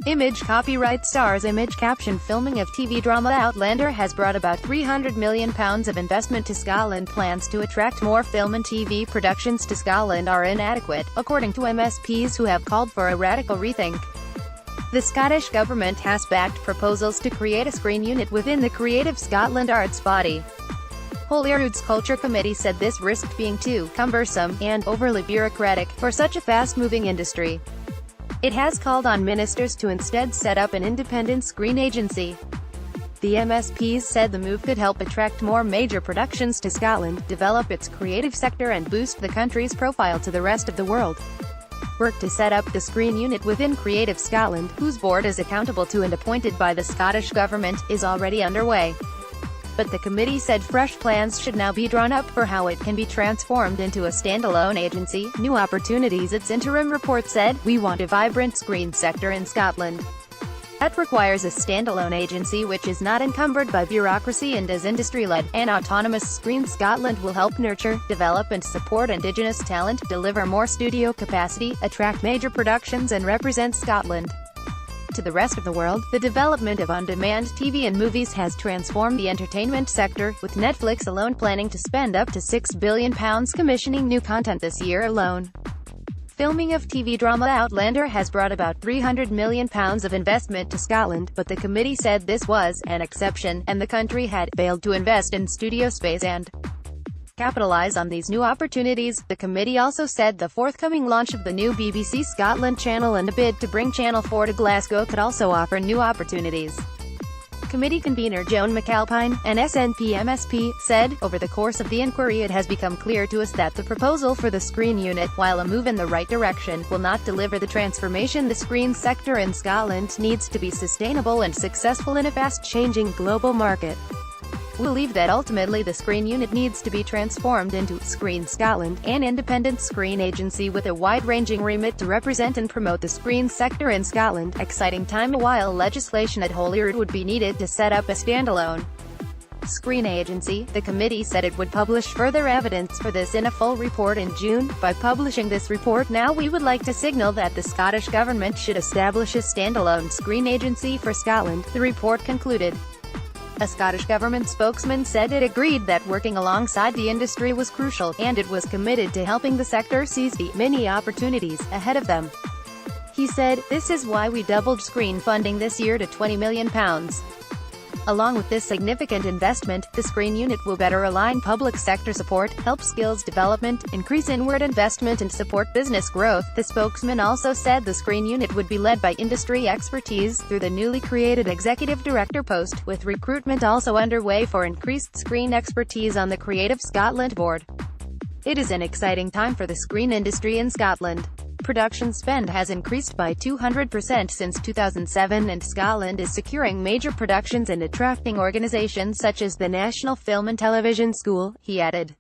Image copyright stars image caption filming of TV drama Outlander has brought about £300 million of investment to Scotland. Plans to attract more film and TV productions to Scotland are inadequate, according to MSPs who have called for a radical rethink. The Scottish Government has backed proposals to create a screen unit within the Creative Scotland arts body. Holyrood's Culture Committee said this risked being too cumbersome and overly bureaucratic for such a fast-moving industry. It has called on ministers to instead set up an independent screen agency. The MSPs said the move could help attract more major productions to Scotland, develop its creative sector and boost the country's profile to the rest of the world. Work to set up the screen unit within Creative Scotland, whose board is accountable to and appointed by the Scottish Government, is already underway. But the committee said fresh plans should now be drawn up for how it can be transformed into a standalone agency. New opportunities. Its interim report said, "We want a vibrant screen sector in Scotland. That requires a standalone agency which is not encumbered by bureaucracy and is industry-led. An autonomous Screen Scotland will help nurture, develop and support Indigenous talent, deliver more studio capacity, attract major productions and represent Scotland to the rest of the world." The development of on-demand TV and movies has transformed the entertainment sector, with Netflix alone planning to spend up to £6 billion commissioning new content this year alone. Filming of TV drama Outlander has brought about £300 million of investment to Scotland, but the committee said this was an exception, and the country had failed to invest in studio space and capitalize on these new opportunities. The committee also said the forthcoming launch of the new BBC Scotland channel and a bid to bring Channel 4 to Glasgow could also offer new opportunities. Committee convener Joan McAlpine, an SNP MSP, said, "Over the course of the inquiry it has become clear to us that the proposal for the screen unit, while a move in the right direction, will not deliver the transformation the screen sector in Scotland needs to be sustainable and successful in a fast-changing global market. We believe that ultimately the screen unit needs to be transformed into Screen Scotland, an independent screen agency with a wide-ranging remit to represent and promote the screen sector in Scotland. Exciting time. While legislation at Holyrood would be needed to set up a standalone screen agency, the committee said it would publish further evidence for this in a full report in June. By publishing this report now, we would like to signal that the Scottish Government should establish a standalone screen agency for Scotland," the report concluded. A Scottish Government spokesman said it agreed that working alongside the industry was crucial, and it was committed to helping the sector seize the many opportunities ahead of them. He said, "This is why we doubled screen funding this year to £20 million. Along with this significant investment, the screen unit will better align public sector support, help skills development, increase inward investment and support business growth." The spokesman also said the screen unit would be led by industry expertise through the newly created executive director post, with recruitment also underway for increased screen expertise on the Creative Scotland board. It is an exciting time for the screen industry in Scotland. Production spend has increased by 200% since 2007, and Scotland is securing major productions and attracting organisations such as the National Film and Television School, he added.